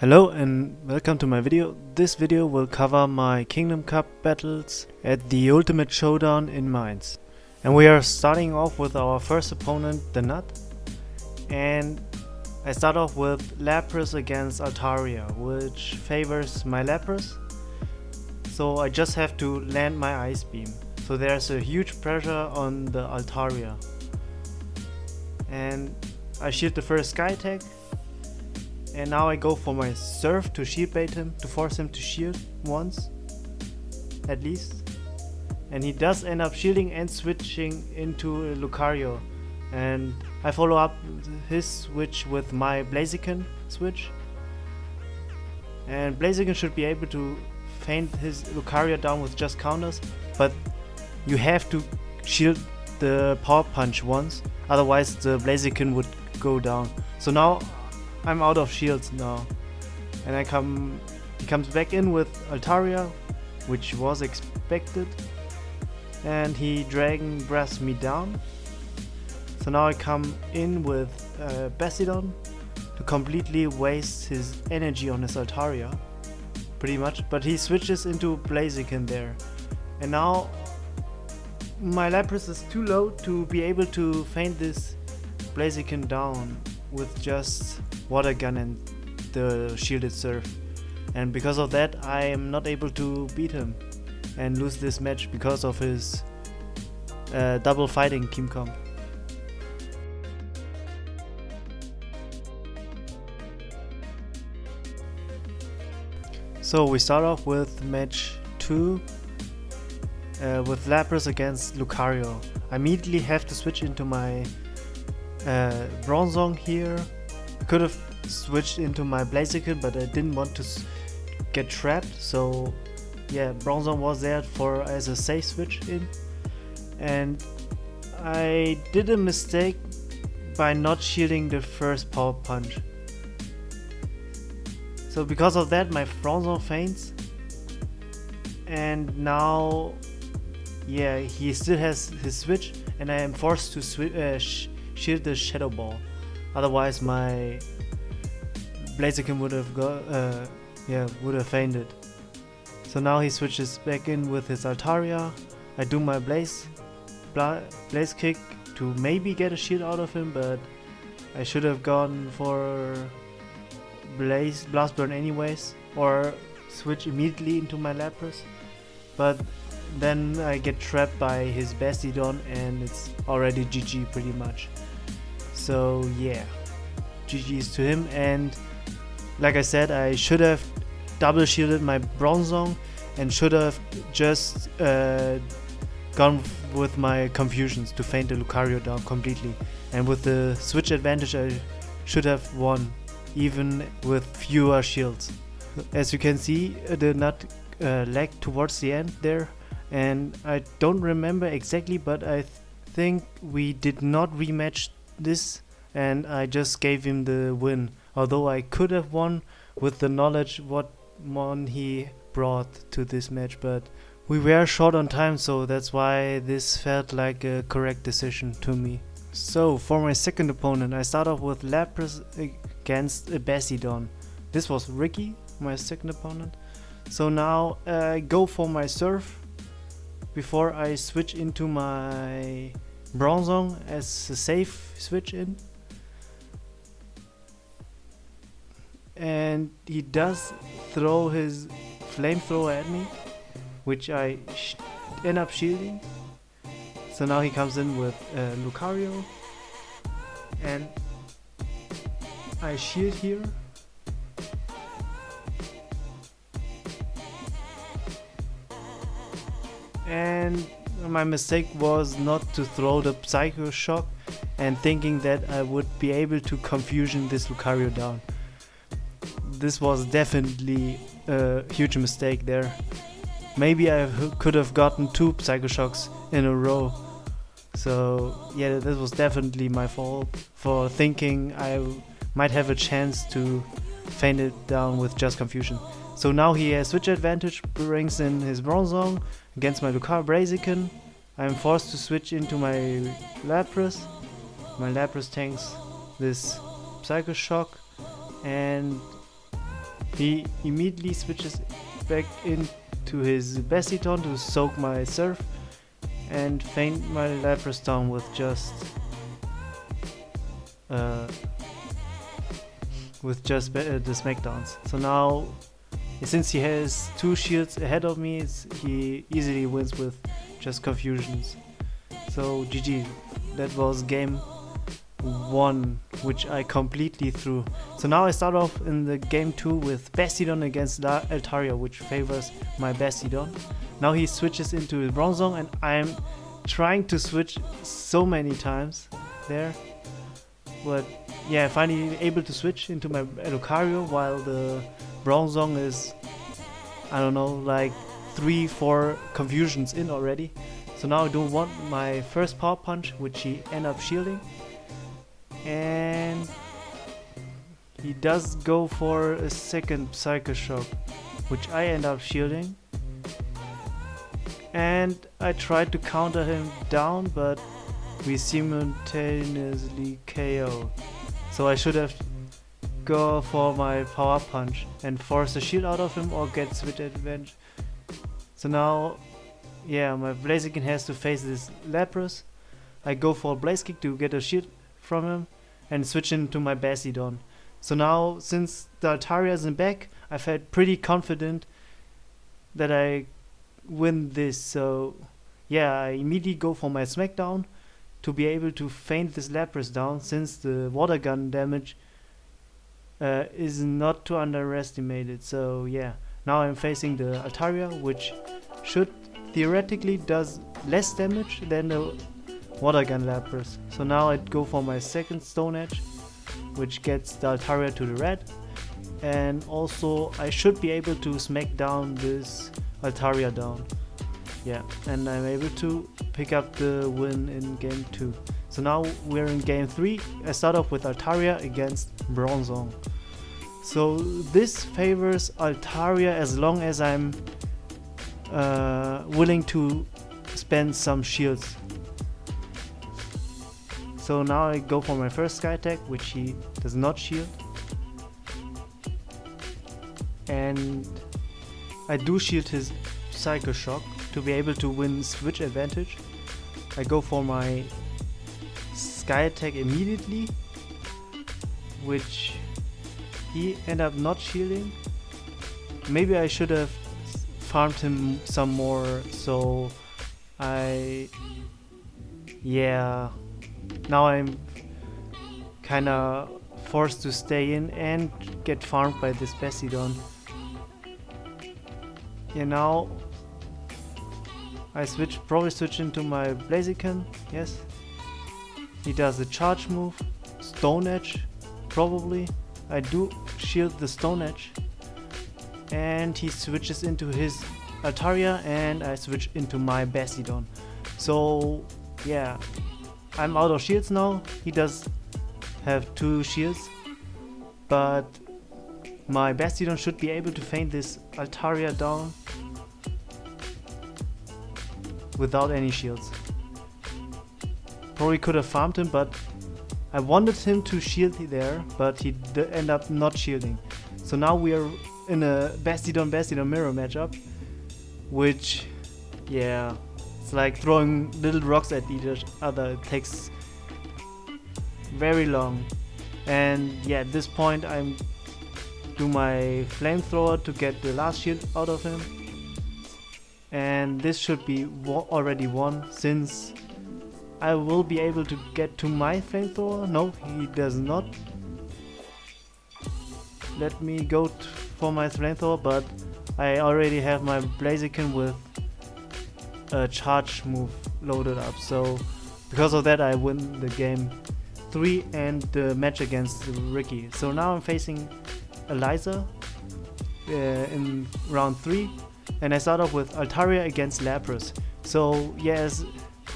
Hello and welcome to my video. This video will cover my Kingdom Cup battles at the Ultimate Showdown in Mainz. And we are starting off with our first opponent, the Nut. And I start off with Lapras against Altaria, which favors my Lapras. So I just have to land my Ice Beam. So there's a huge pressure on the Altaria. And I shield the first Sky attack. And now I go for my Surf to shield bait him, to force him to shield once, at least. And he does end up shielding and switching into Lucario. And I follow up his switch with my Blaziken switch. And Blaziken should be able to feint his Lucario down with just counters, but you have to shield the Power Punch once, otherwise the Blaziken would go down. So now I'm out of shields now, and he comes back in with Altaria, which was expected, and he Dragon Breaths me down. So now I come in with Bastiodon to completely waste his energy on his Altaria, pretty much, but he switches into Blaziken there, and now my Lapras is too low to be able to feint this Blaziken down with just Water Gun and the shielded Surf, and because of that I am not able to beat him and lose this match because of his double fighting team comp. So we start off with match 2 with Lapras against Lucario. I immediately have to switch into my Bronzong here. I could have switched into my Blaziken, but I didn't want to get trapped, so yeah, Bronzong was there for as a safe switch in. And I did a mistake by not shielding the first Power Punch. So because of that my Bronzong faints, and now yeah, he still has his switch and I am forced to shield the Shadow Ball. Otherwise my Blaziken would have fainted. So now he switches back in with his Altaria. I do my Blaze Kick to maybe get a shield out of him, but I should have gone for Blast Burn anyways, or switch immediately into my Lapras. But then I get trapped by his Bastiodon and it's already GG pretty much. So yeah, GG's to him, and like I said, I should have double shielded my Bronzong and should have just gone with my Confusions to feint the Lucario down completely, and with the switch advantage I should have won even with fewer shields. As you can see, the Nut lagged towards the end there, and I don't remember exactly, but I think we did not rematch this and I just gave him the win, although I could have won with the knowledge what mon he brought to this match, but we were short on time, so that's why this felt like a correct decision to me. So for my second opponent I start off with Lapras against a Bastiodon. This was Ricky, my second opponent. So now I go for my Surf before I switch into my Bronzong as a safe switch in, and he does throw his flamethrower at me, which I end up shielding. So now he comes in with Lucario and I shield here, and my mistake was not to throw the Psycho Shock and thinking that I would be able to Confusion this Lucario down. This was definitely a huge mistake there. Maybe I could have gotten 2 Psycho Shocks in a row. So yeah, this was definitely my fault for thinking I might have a chance to feint it down with just Confusion. So now he has switch advantage, brings in his Bronzong against my Lucario Blaziken. I'm forced to switch into my Lapras. My Lapras tanks this Psycho Shock, and He immediately switches back into his Bastiton to soak my surf and feint my Lapras down with just the smackdowns. So now, since he has 2 shields ahead of me, he easily wins with just confusions. So GG, that was game 1, which I completely threw. So now I start off in the game 2 with Bastiodon against Altaria, which favors my Bastiodon. Now he switches into his Bronzong, and I'm trying to switch so many times there, but yeah, finally able to switch into my Lucario while the Bronzong is, I don't know, like 3-4 confusions in already. So now I don't want my first Power Punch, which he end up shielding, and he does go for a second Psycho Shock, which I end up shielding, and I tried to counter him down, but we simultaneously KO. So I should have go for my Power Punch and force a shield out of him or get switch advantage. So now, yeah, my Blaziken has to face this Lapras. I go for Blaze Kick to get a shield from him and switch into my Bastiodon. So now, since the Altaria isn't back, I felt pretty confident that I win this. So yeah, I immediately go for my Smackdown to be able to feint this Lapras down, since the Water Gun damage is not to underestimate it. So yeah, now I'm facing the Altaria, which should theoretically does less damage than the Water Gun Lapras. So now I go for my second Stone Edge, which gets the Altaria to the red, and also I should be able to smack down this Altaria down. Yeah, and I'm able to pick up the win in game 2. So now we're in game 3. I start off with Altaria against Bronzong. So this favors Altaria as long as I'm willing to spend some shields. So now I go for my first Sky Attack, which he does not shield, and I do shield his Psycho Shock to be able to win switch advantage. I go for my Sky Attack immediately, which he end up not shielding. Maybe I should have farmed him some more, so now I'm kinda forced to stay in and get farmed by this Bastiodon. Yeah, now I probably switch into my Blaziken. Yes, he does the charge move, Stone Edge, probably. I do shield the Stone Edge, and he switches into his Altaria, and I switch into my Bastiodon. So yeah, I'm out of shields now. He does have 2 shields, but my Bastiodon should be able to feint this Altaria down without any shields. Probably could have farmed him, but I wanted him to shield there, but he end up not shielding. So now we are in a Bastiodon mirror matchup, which, yeah, it's like throwing little rocks at each other. It takes very long, and yeah, at this point I'm do my flamethrower to get the last shield out of him, and this should be already won, since I will be able to get to my flamethrower. No, he does not let me go for my flamethrower, but I already have my Blaziken with a charge move loaded up, so because of that I win the game 3 and the match against Ricky. So now I'm facing Eliza in round 3, and I start off with Altaria against Lapras. So yes,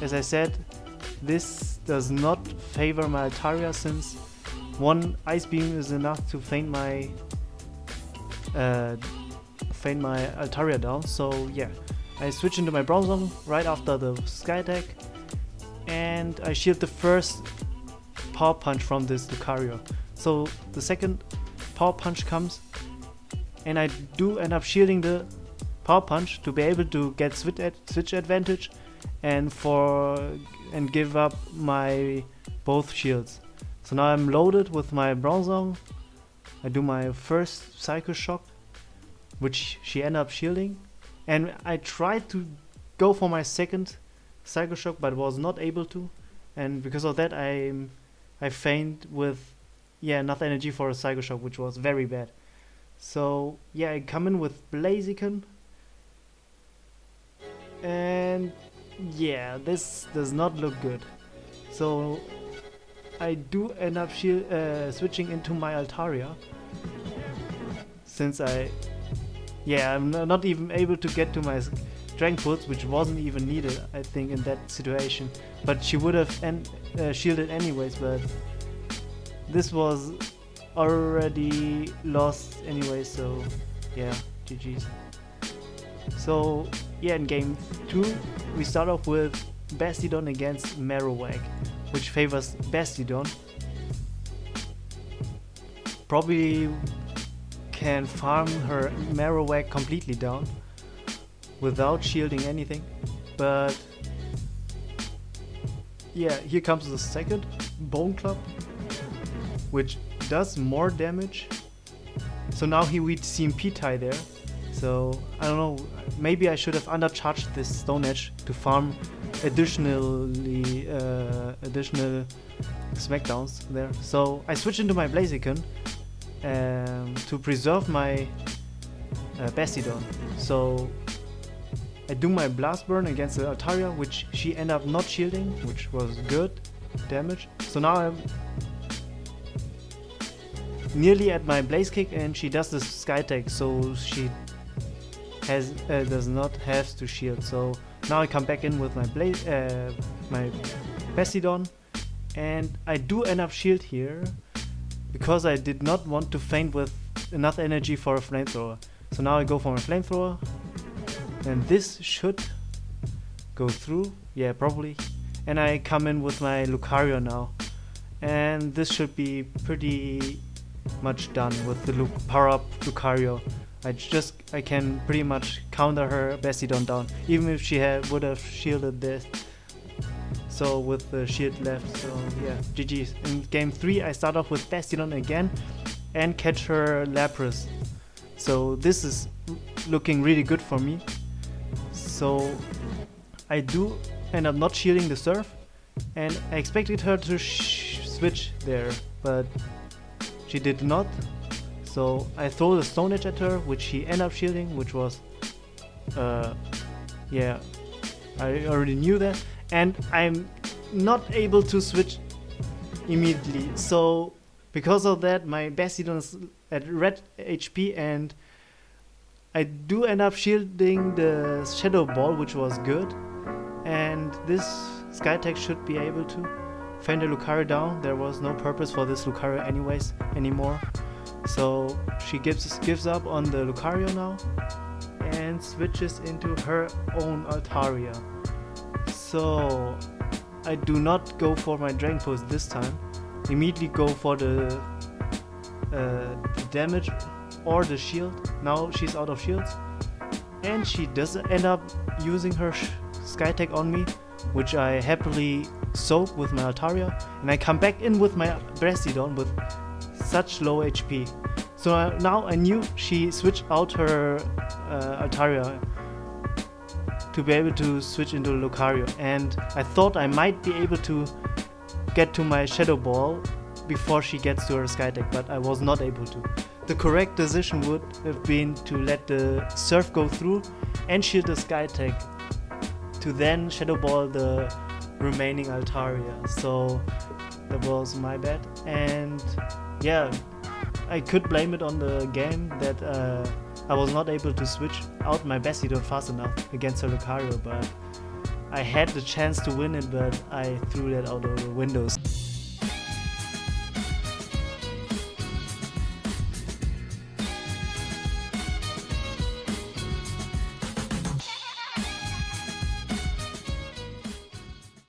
as I said, this does not favor my Altaria, since one Ice Beam is enough to feint my Altaria down. So yeah, I switch into my Bronzong right after the Sky Attack, and I shield the first Power Punch from this Lucario. So the second Power Punch comes, and I do end up shielding the power punch to be able to get switch advantage and give up my both shields. So now I'm loaded with my Bronzong. I do my first Psycho Shock, which she ended up shielding, and I tried to go for my second Psycho Shock but was not able to, and because of that I feigned with enough energy for a Psycho Shock, which was very bad. So yeah, I come in with Blaziken, and yeah, this does not look good. So I do end up switching into my Altaria, since I'm not even able to get to my Strength Boots, which wasn't even needed, I think, in that situation. But she would have shielded anyways, but this was already lost anyway, so yeah, GG's. So yeah, in game 2 we start off with Bastiodon against Marowak, which favors Bastiodon. Probably can farm her Marowak completely down without shielding anything, but yeah, here comes the second Bone Club, which does more damage. So now we CMP tie there. So I don't know, maybe I should have undercharged this Stone Edge to farm additional smackdowns there. So I switch into my Blaziken to preserve my Bastiodon. So I do my Blast Burn against the Altaria, which she ended up not shielding, which was good damage. So now I'm nearly at my Blaze Kick, and she does the Sky Tag, so she does not have to shield. So now I come back in with my my Bastiodon, and I do end up shield here because I did not want to feint with enough energy for a Flamethrower. So now I go for my Flamethrower, and this should go through, yeah, probably. And I come in with my Lucario now, and this should be pretty much done with the power up Lucario. I can pretty much counter her Bastiodon down, even if she would have shielded this. So with the shield left, so yeah, GG's. In game 3 I start off with Bastiodon again and catch her Lapras. So this is looking really good for me. So I do end up not shielding the Surf, and I expected her to switch there, but she did not. So I throw the Stone Edge at her, which she ended up shielding, which was yeah, I already knew that, and I'm not able to switch immediately. So because of that, my Bastiodon is at red HP, and I do end up shielding the Shadow Ball, which was good, and this Sky Tech should be able to fend the Lucario down. There was no purpose for this Lucario anymore. So she gives up on the Lucario now and switches into her own Altaria. So I do not go for my Dragon Pulse this time. Immediately go for the damage or the shield. Now she's out of shields, and she does end up using her Sky Tech on me, which I happily soak with my Altaria, and I come back in with my Bastiodon with such low HP. So now I knew she switched out her Altaria to be able to switch into Lucario, and I thought I might be able to get to my Shadow Ball before she gets to her Sky Tech, but I was not able to. The correct decision would have been to let the Surf go through and shield the Sky Tech to then Shadow Ball the remaining Altaria. So that was my bad, and yeah, I could blame it on the game that I was not able to switch out my Bastiodon fast enough against her Lucario, but I had the chance to win it, but I threw that out of the windows.